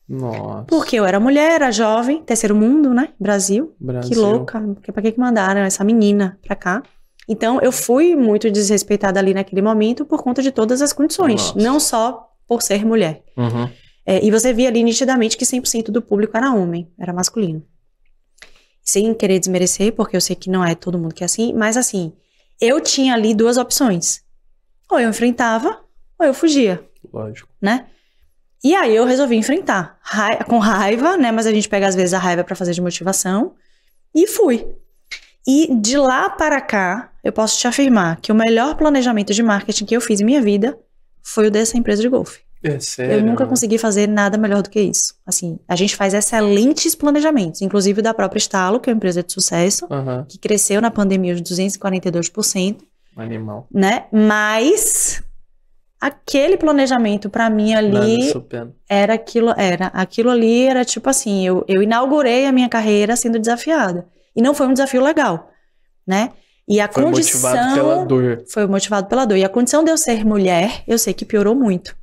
Nossa. Porque eu era mulher, era jovem, terceiro mundo, né? Brasil. Que louca. Pra que mandaram essa menina pra cá? Então, eu fui muito desrespeitada ali naquele momento por conta de todas as condições. Nossa. Não só por ser mulher. Uhum. E você via ali nitidamente que 100% do público era homem, era masculino. Sem querer desmerecer, porque eu sei que não é todo mundo que é assim, mas assim, eu tinha ali duas opções. Ou eu enfrentava, ou eu fugia. Lógico. Né? E aí eu resolvi enfrentar, com raiva, né? Mas a gente pega às vezes a raiva pra fazer de motivação. E fui. E de lá para cá, eu posso te afirmar que o melhor planejamento de marketing que eu fiz em minha vida foi o dessa empresa de golfe. É sério? Eu nunca consegui fazer nada melhor do que isso. Assim, a gente faz excelentes planejamentos, inclusive da própria Estalo, que é uma empresa de sucesso, que cresceu na pandemia de 242%. Animal. Né? Mas aquele planejamento pra mim ali era aquilo ali era tipo assim, eu inaugurei a minha carreira sendo desafiada. E não foi um desafio legal, né? E a condição motivado pela dor. Foi motivado pela dor. E a condição de eu ser mulher, eu sei que piorou muito.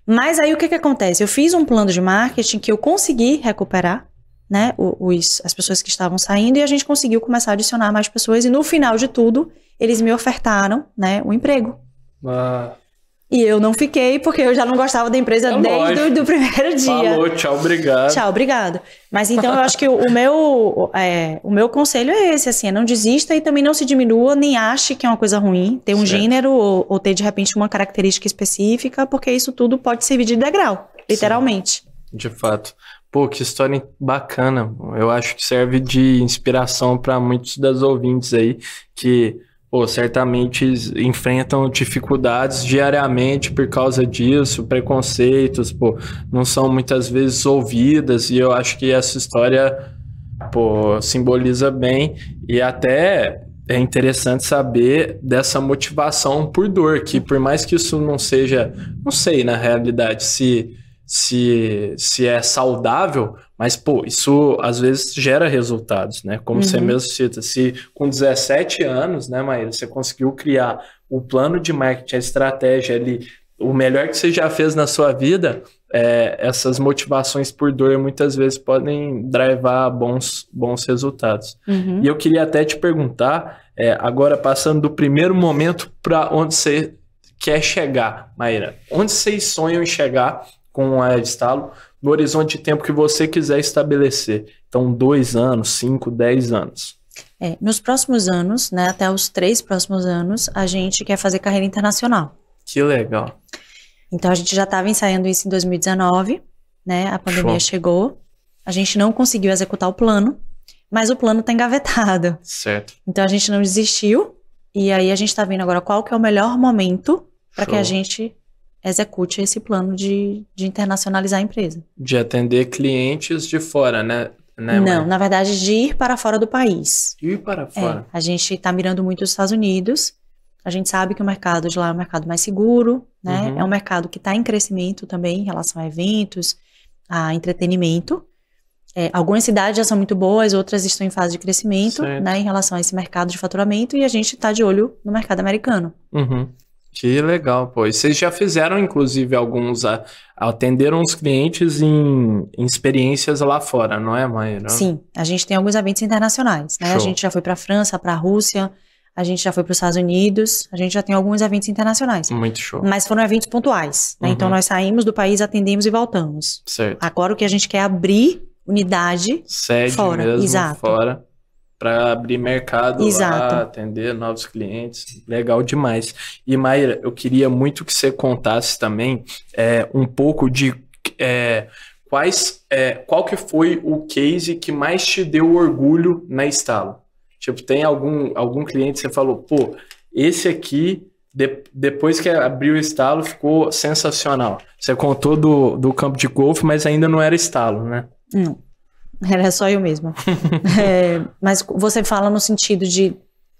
Mas aí o que acontece? Eu fiz um plano de marketing que eu consegui recuperar, né, as pessoas que estavam saindo, e a gente conseguiu começar a adicionar mais pessoas, e no final de tudo, eles me ofertaram, né, um emprego. E eu não fiquei, porque eu já não gostava da empresa desde o primeiro dia. Falou, tchau, obrigado. Tchau, obrigado. Mas então eu acho que o meu conselho é esse, assim, é não desista e também não se diminua, nem ache que é uma coisa ruim, ter um gênero ou ter de repente uma característica específica, porque isso tudo pode servir de degrau, literalmente. Sim, de fato. Pô, que história bacana. Eu acho que serve de inspiração para muitos das ouvintes aí que... Pô, certamente enfrentam dificuldades diariamente por causa disso, preconceitos, pô, não são muitas vezes ouvidas, e eu acho que essa história, pô, simboliza bem, e até é interessante saber dessa motivação por dor, que por mais que isso não seja, não sei na realidade se é saudável, mas, pô, isso às vezes gera resultados, né? Como você mesmo cita, se com 17 anos, né, Maíra, você conseguiu criar o plano de marketing, a estratégia ali, o melhor que você já fez na sua vida, essas motivações por dor muitas vezes podem drivar bons resultados. E eu queria até te perguntar, agora passando do primeiro momento para onde você quer chegar, Maíra, onde vocês sonham em chegar com a Estalo, no horizonte de tempo que você quiser estabelecer. Então, 2 anos, 5, 10 anos. Nos próximos anos, né, até os 3 próximos anos, a gente quer fazer carreira internacional. Que legal. Então, a gente já estava ensaiando isso em 2019, né, a pandemia chegou, a gente não conseguiu executar o plano, mas o plano está engavetado. Certo. Então, a gente não desistiu, e aí a gente está vendo agora qual que é o melhor momento para que a gente execute esse plano de internacionalizar a empresa. De atender clientes de fora, né? Não, na verdade, de ir para fora do país. Ir para fora. A gente está mirando muito os Estados Unidos. A gente sabe que o mercado de lá é um mercado mais seguro, né? É um mercado que está em crescimento também em relação a eventos, a entretenimento. Algumas cidades já são muito boas, outras estão em fase de crescimento, né? Em relação a esse mercado de faturamento, e a gente está de olho no mercado americano. Que legal, pô. E vocês já fizeram, inclusive, atenderam os clientes em experiências lá fora, não é, Maíra? Sim, a gente tem alguns eventos internacionais, né? A gente já foi para a França, para a Rússia, a gente já foi para os Estados Unidos, a gente já tem alguns eventos internacionais. Muito show. Mas foram eventos pontuais, né? Então nós saímos do país, atendemos e voltamos. Certo. Agora o que a gente quer é abrir unidade sede fora. Mesmo, exato. Fora. Para abrir mercado lá, atender novos clientes. Legal demais. E, Maíra, eu queria muito que você contasse também um pouco de qual que foi o case que mais te deu orgulho na Estalo. Tipo, tem algum cliente que você falou, pô, esse aqui, depois que abriu o Estalo, ficou sensacional. Você contou do campo de golfe, mas ainda não era Estalo, né? Não. Era só eu mesma. Mas você fala no sentido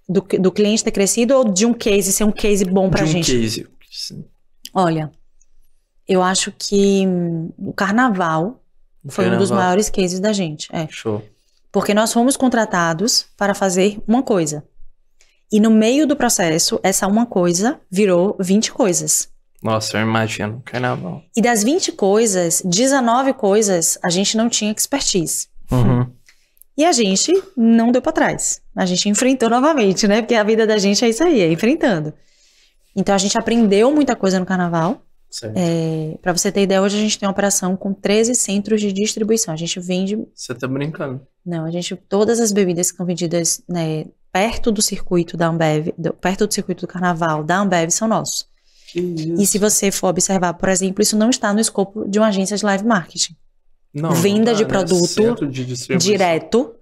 do cliente ter crescido ou de um case ser um case bom pra gente? De um case, sim. Olha, eu acho que o carnaval foi um dos maiores cases da gente. Show. Porque nós fomos contratados para fazer uma coisa. E no meio do processo, essa uma coisa virou 20 coisas. Nossa, eu imagino, carnaval. E das 20 coisas, 19 coisas, a gente não tinha expertise. E a gente não deu pra trás. A gente enfrentou novamente, né? Porque a vida da gente é isso aí, é enfrentando. Então a gente aprendeu muita coisa no carnaval. Pra você ter ideia, hoje a gente tem uma operação com 13 centros de distribuição. A gente vende... Você tá brincando? Não, todas as bebidas que são vendidas, né, perto do circuito da Ambev, perto do circuito do carnaval da Ambev são nossos. E se você for observar, por exemplo, isso não está no escopo de uma agência de live marketing. Não, venda de produto centro de direto,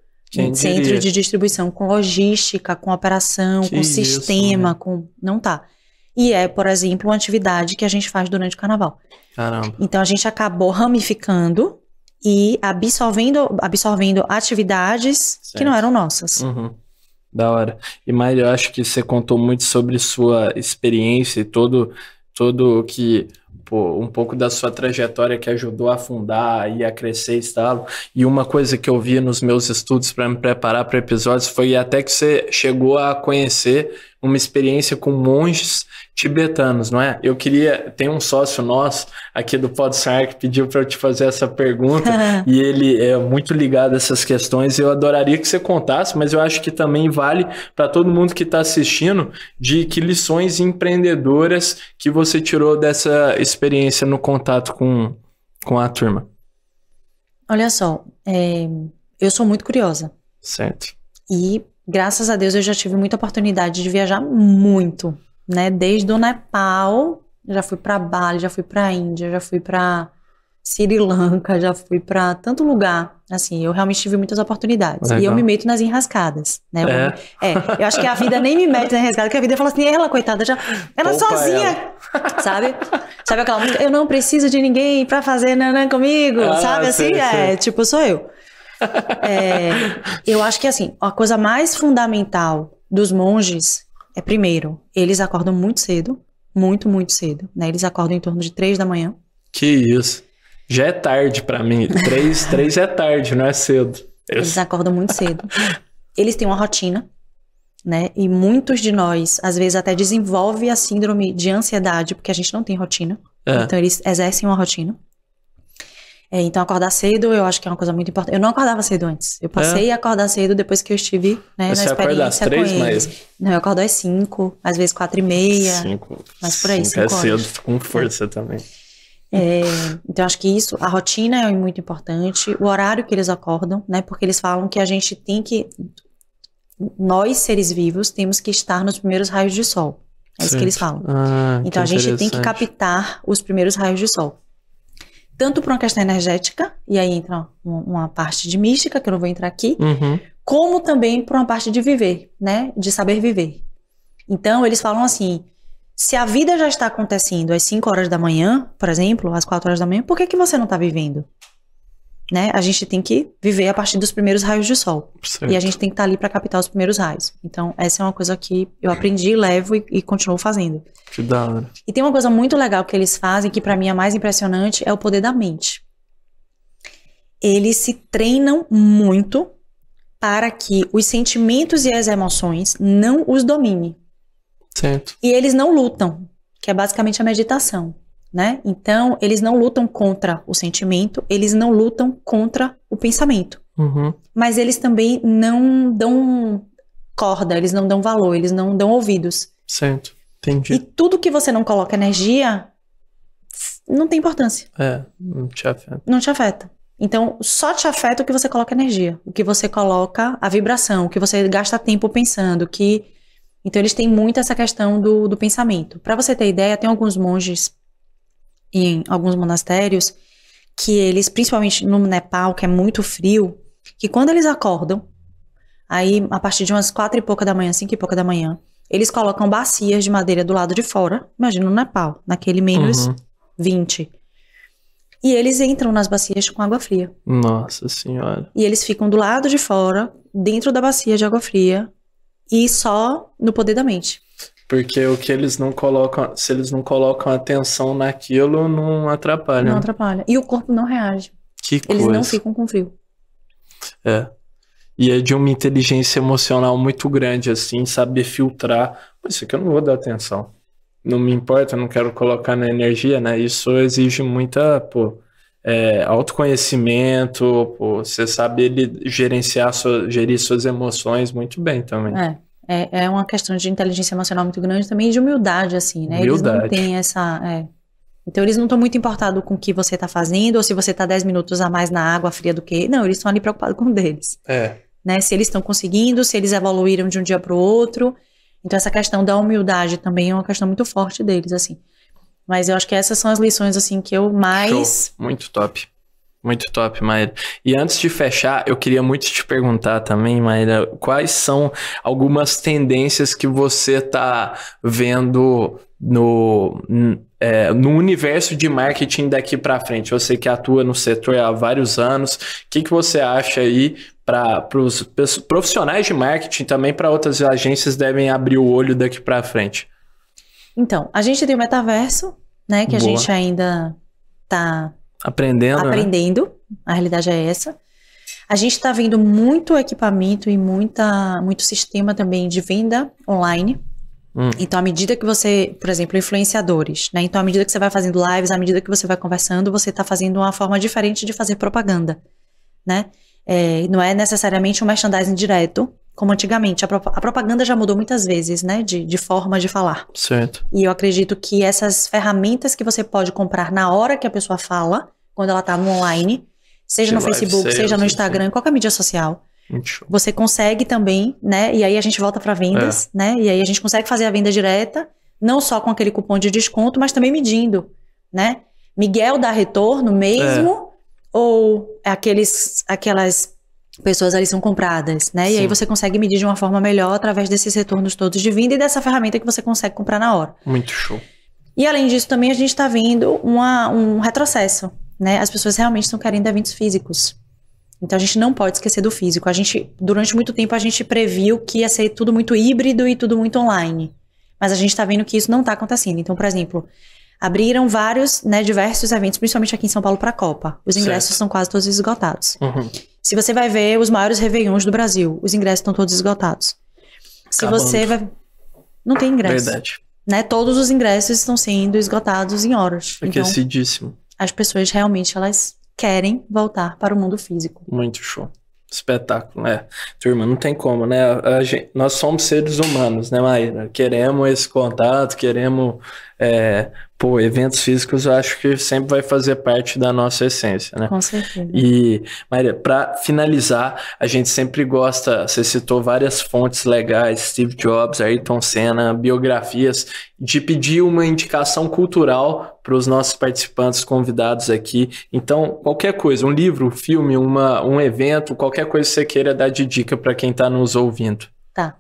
centro de distribuição com logística, com operação, com sistema, não tá. E por exemplo, uma atividade que a gente faz durante o carnaval. Caramba. Então a gente acabou ramificando e absorvendo atividades que não eram nossas. Da hora. E Mayra, eu acho que você contou muito sobre sua experiência e todo que... um pouco da sua trajetória que ajudou a fundar e a crescer Estalo. E uma coisa que eu vi nos meus estudos para me preparar para episódios foi até que você chegou a conhecer uma experiência com monges tibetanos, não é? Tem um sócio nosso aqui do Podstar que pediu para eu te fazer essa pergunta e ele é muito ligado a essas questões. Eu adoraria que você contasse, mas eu acho que também vale para todo mundo que está assistindo de que lições empreendedoras que você tirou dessa experiência no contato com a turma. Olha só, eu sou muito curiosa. Certo. E graças a Deus eu já tive muita oportunidade de viajar muito, né? Desde o Nepal, já fui para Bali, já fui para Índia, já fui para Sri Lanka, já fui para tanto lugar. Assim, eu realmente tive muitas oportunidades. Legal. E eu me meto nas enrascadas, né? Eu acho que a vida nem me mete nas enrascadas, porque a vida fala assim, ela, coitada, ela sozinha, sabe? Sabe aquela música? Eu não preciso de ninguém pra fazer nanã comigo, sabe? Assim, tipo, sou eu. Eu acho que, assim, a coisa mais fundamental dos monges é, primeiro, eles acordam muito cedo, muito, muito cedo, né? Eles acordam em torno de 3 da manhã. Que isso. Já é tarde pra mim. 3 é tarde, não é cedo. Eles acordam muito cedo. Eles têm uma rotina, né? E muitos de nós, às vezes, até desenvolvem a síndrome de ansiedade, porque a gente não tem rotina. Então, eles exercem uma rotina. Então, acordar cedo, eu acho que é uma coisa muito importante. Eu não acordava cedo antes. Eu passei a acordar cedo depois que eu estive, né, na experiência com eles. Mas... Não, eu acordo às 5, às vezes 4h30. 5. Mas por aí, 5 horas. É cedo, com força também. Então, acho que isso, a rotina é muito importante. O horário que eles acordam, né? Porque eles falam que a gente tem que... Nós, seres vivos, temos que estar nos primeiros raios de sol. É isso que eles falam. Então, a gente tem que captar os primeiros raios de sol. Tanto por uma questão energética, e aí entra uma parte de mística, que eu não vou entrar aqui, como também por uma parte de viver, né? De saber viver. Então, eles falam assim, se a vida já está acontecendo às 5 horas da manhã, por exemplo, às 4 horas da manhã, por que você não está vivendo? Né? A gente tem que viver a partir dos primeiros raios de sol. Certo. E a gente tem que estar ali para captar os primeiros raios. Então, essa é uma coisa que eu aprendi, levo e continuo fazendo. Que da hora. E tem uma coisa muito legal que eles fazem, que para mim é mais impressionante, é o poder da mente. Eles se treinam muito para que os sentimentos e as emoções não os dominem. Certo. E eles não lutam, que é basicamente a meditação. Né? Então, eles não lutam contra o sentimento, eles não lutam contra o pensamento. Mas eles também não dão corda, eles não dão valor, eles não dão ouvidos. Certo, entendi. E tudo que você não coloca energia, não tem importância. Não te afeta. Não te afeta. Então, só te afeta o que você coloca energia, o que você coloca, a vibração, o que você gasta tempo pensando, que... Então, eles têm muito essa questão do pensamento. Para você ter ideia, tem alguns monges em alguns monastérios, que eles, principalmente no Nepal, que é muito frio, que quando eles acordam, aí a partir de umas 4 e pouca da manhã, 5 e pouca da manhã, eles colocam bacias de madeira do lado de fora, imagina no Nepal, naquele menos 20. E eles entram nas bacias com água fria. Nossa senhora. E eles ficam do lado de fora, dentro da bacia de água fria, e só no poder da mente. Porque o que eles não colocam, se eles não colocam atenção naquilo, não atrapalha. Não atrapalha. E o corpo não reage. Que Eles coisa. não ficam com frio. É. E é de uma inteligência emocional muito grande, assim, saber filtrar. Pô, isso aqui eu não vou dar atenção. Não me importa, eu não quero colocar na energia, né? Isso exige muita, autoconhecimento, você sabe gerir suas emoções muito bem também. É uma questão de inteligência emocional muito grande também e de humildade, assim, né? Eles não têm essa... Então, eles não estão muito importados com o que você está fazendo ou se você está 10 minutos a mais na água fria do que... Não, eles estão ali preocupados com o deles. Né? Se eles estão conseguindo, se eles evoluíram de um dia para o outro. Então, essa questão da humildade também é uma questão muito forte deles, assim. Mas eu acho que essas são as lições, assim, que eu mais... Show. Muito top. Muito top, Mayra. E antes de fechar, eu queria muito te perguntar também, Mayra, quais são algumas tendências que você está vendo no universo de marketing daqui para frente? Você que atua no setor há vários anos, o que você acha aí para os profissionais de marketing, também para outras agências devem abrir o olho daqui para frente? Então, a gente tem o metaverso, né, que a gente ainda está... Aprendendo, né? A realidade é essa. A gente está vendo muito equipamento e muito sistema também de venda online. Então, à medida que você, por exemplo, influenciadores, né? Então, à medida que você vai fazendo lives, à medida que você vai conversando, você está fazendo uma forma diferente de fazer propaganda, né? Não é necessariamente um merchandising direto, como antigamente. A propaganda já mudou muitas vezes, né? De forma de falar. Certo. E eu acredito que essas ferramentas que você pode comprar na hora que a pessoa fala, quando ela está no online, seja no Facebook, seja no Instagram, qualquer mídia social, você consegue também, né? E aí a gente volta para vendas, né? E aí a gente consegue fazer a venda direta, não só com aquele cupom de desconto, mas também medindo, né? Miguel dá retorno mesmo, ou aquelas pessoas ali são compradas, né? E aí você consegue medir de uma forma melhor através desses retornos todos de venda e dessa ferramenta que você consegue comprar na hora. Muito show. E além disso, também a gente está vendo um retrocesso, né? As pessoas realmente estão querendo eventos físicos. Então a gente não pode esquecer do físico. Durante muito tempo, a gente previu que ia ser tudo muito híbrido e tudo muito online. Mas a gente está vendo que isso não está acontecendo. Então, por exemplo, abriram vários, né, diversos eventos, principalmente aqui em São Paulo, para a Copa. Os ingressos são quase todos esgotados. Se você vai ver os maiores réveillons do Brasil, os ingressos estão todos esgotados. Não tem ingresso. Verdade. Né? Todos os ingressos estão sendo esgotados em horas. Aquecidíssimo. Então, as pessoas realmente, elas querem voltar para o mundo físico. Muito show. Espetáculo, turma, não tem como, né? Nós somos seres humanos, né, Mayra? Queremos esse contato, queremos... eventos físicos eu acho que sempre vai fazer parte da nossa essência, né? Com certeza. E, Mayra, para finalizar, a gente sempre gosta, você citou várias fontes legais, Steve Jobs, Ayrton Senna, biografias, de pedir uma indicação cultural para os nossos participantes convidados aqui. Então, qualquer coisa, um livro, um filme, um evento, qualquer coisa que você queira dar de dica para quem está nos ouvindo. Tá.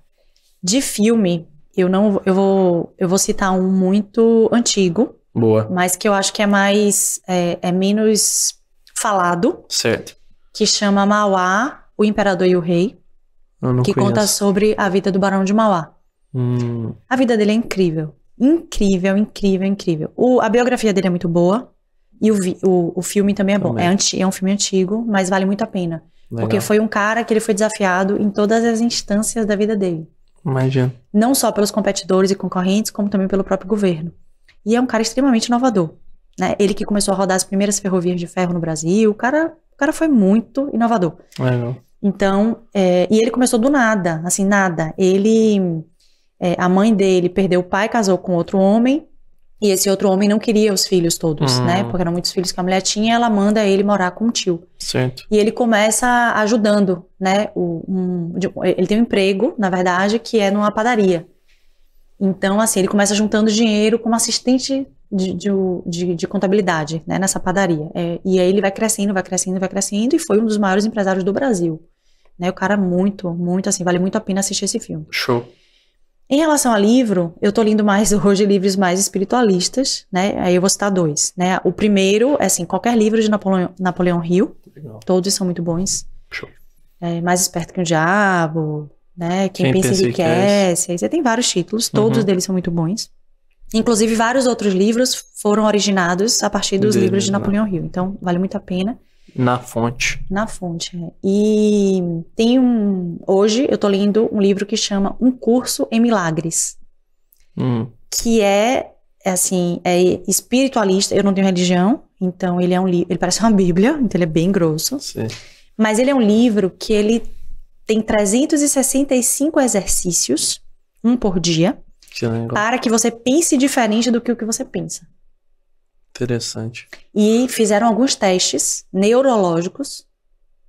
De filme... Eu vou citar um muito antigo. Boa. Mas que eu acho que é menos falado. Certo. Que chama Mauá, o Imperador e o Rei. Eu não que conheço. Conta sobre a vida do Barão de Mauá. A vida dele é incrível. Incrível, incrível, incrível. A biografia dele é muito boa. E o filme também é bom. É um filme antigo, mas vale muito a pena. Legal. Porque foi um cara que ele foi desafiado em todas as instâncias da vida dele. Imagina. Não só pelos competidores e concorrentes, como também pelo próprio governo. E é um cara extremamente inovador, né? Ele que começou a rodar as primeiras ferrovias de ferro no Brasil, o cara foi muito inovador. Legal. Então, e ele começou do nada, assim, nada. A mãe dele perdeu o pai, casou com outro homem, e esse outro homem não queria os filhos todos, né? Porque eram muitos filhos que a mulher tinha, ela manda ele morar com um tio. Certo. E ele começa ajudando, né? Ele tem um emprego, na verdade, que é numa padaria. Então, assim, ele começa juntando dinheiro como assistente de contabilidade, né? Nessa padaria. E aí ele vai crescendo, e foi um dos maiores empresários do Brasil. Né? O cara muito, muito, assim, vale muito a pena assistir esse filme. Show. Em relação a livro, eu tô lendo mais hoje livros mais espiritualistas, né? Aí eu vou citar 2, né? O primeiro é, assim, qualquer livro de Napoleão Hill. Legal. Todos são muito bons. Show. Mais Esperto que o Diabo, né? Quem pensa enriquece. Aí você tem vários títulos, todos deles são muito bons. Inclusive, vários outros livros foram originados a partir dos livros de Napoleão Hill. Então, vale muito a pena. Na fonte. Na fonte, E tem hoje eu tô lendo um livro que chama Um Curso em Milagres. Que assim, é espiritualista. Eu não tenho religião, então ele é um livro, ele parece uma bíblia, então ele é bem grosso. Sim. Mas ele é um livro que ele tem 365 exercícios, um por dia, para que você pense diferente do que o que você pensa. Interessante. E fizeram alguns testes neurológicos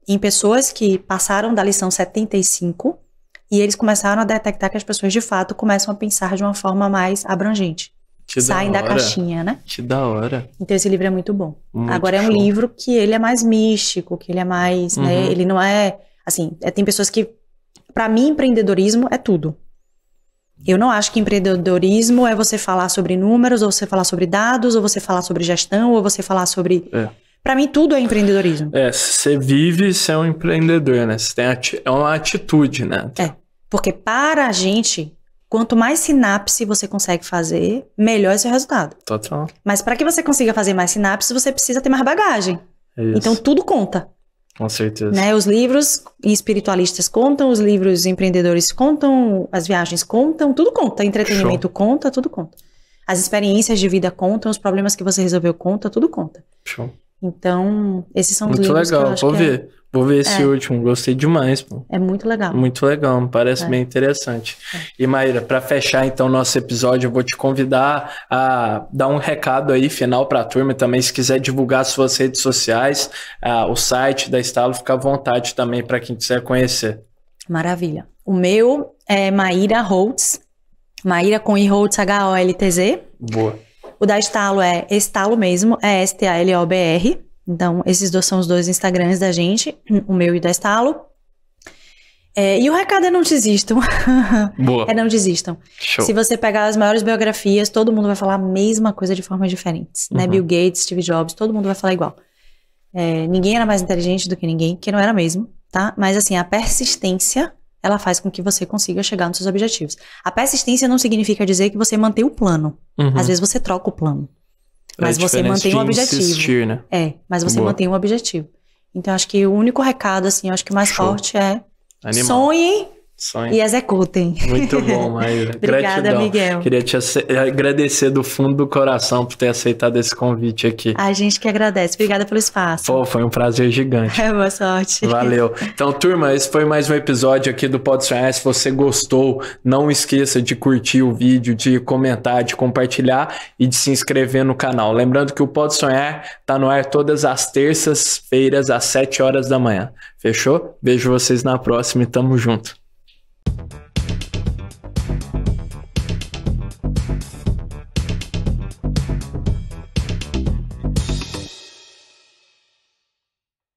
em pessoas que passaram da lição 75 e eles começaram a detectar que as pessoas de fato começam a pensar de uma forma mais abrangente. Saem da caixinha, né? Que da hora. Então esse livro é muito bom. Muito Agora é um livro que ele é mais místico, que ele é mais, né? Ele não é, assim, tem pessoas que, pra mim, empreendedorismo é tudo. Eu não acho que empreendedorismo é você falar sobre números, ou você falar sobre dados, ou você falar sobre gestão, ou você falar sobre... Pra mim, tudo é empreendedorismo. Você vive, você é um empreendedor, né? Você tem é uma atitude, né? Porque para a gente, quanto mais sinapse você consegue fazer, melhor é seu resultado. Total. Mas para que você consiga fazer mais sinapse, você precisa ter mais bagagem. Então, tudo conta. Com certeza. Né? Os livros espiritualistas contam, os livros empreendedores contam, as viagens contam, tudo conta. Entretenimento conta, tudo conta. As experiências de vida contam, os problemas que você resolveu conta, tudo conta. Show. Então, esses são os muito livros legal. que eu acho Vou ver esse último, gostei demais. Pô. É muito legal. Muito legal, me parece bem interessante. E Maíra, para fechar então nosso episódio, eu vou te convidar a dar um recado aí final para a turma também, se quiser divulgar suas redes sociais, o site da Estalo, fica à vontade também para quem quiser conhecer. Maravilha. O meu é Maíra Holtz, Maíra com I Holtz, H-O-L-T-Z. Boa. O da Estalo é Estalo mesmo, é S-T-A-L-O-B-R. Então, esses são os 2 Instagrams da gente, o meu e o da Estalo. E o recado é não desistam. Boa. É não desistam. Show. Se você pegar as maiores biografias, todo mundo vai falar a mesma coisa de formas diferentes. Né? Bill Gates, Steve Jobs, todo mundo vai falar igual. Ninguém era mais inteligente do que ninguém, que não era mesmo, tá? Mas assim, a persistência, ela faz com que você consiga chegar nos seus objetivos. A persistência não significa dizer que você mantém o plano. Às vezes você troca o plano. Mas você mantém um objetivo. Insistir, né? Mas você mantém um objetivo. Então, acho que o único recado, assim, eu acho que mais forte é sonhem e executem. Muito bom, Maíra. Obrigada, gratidão. Miguel. Queria te agradecer do fundo do coração por ter aceitado esse convite aqui. A gente que agradece. Obrigada pelo espaço. Pô, foi um prazer gigante. Boa sorte. Valeu. Então, turma, esse foi mais um episódio aqui do Pode Sonhar. Se você gostou, não esqueça de curtir o vídeo, de comentar, de compartilhar e de se inscrever no canal. Lembrando que o Pode Sonhar tá no ar todas as terças-feiras às 7 horas da manhã. Fechou? Vejo vocês na próxima e tamo junto.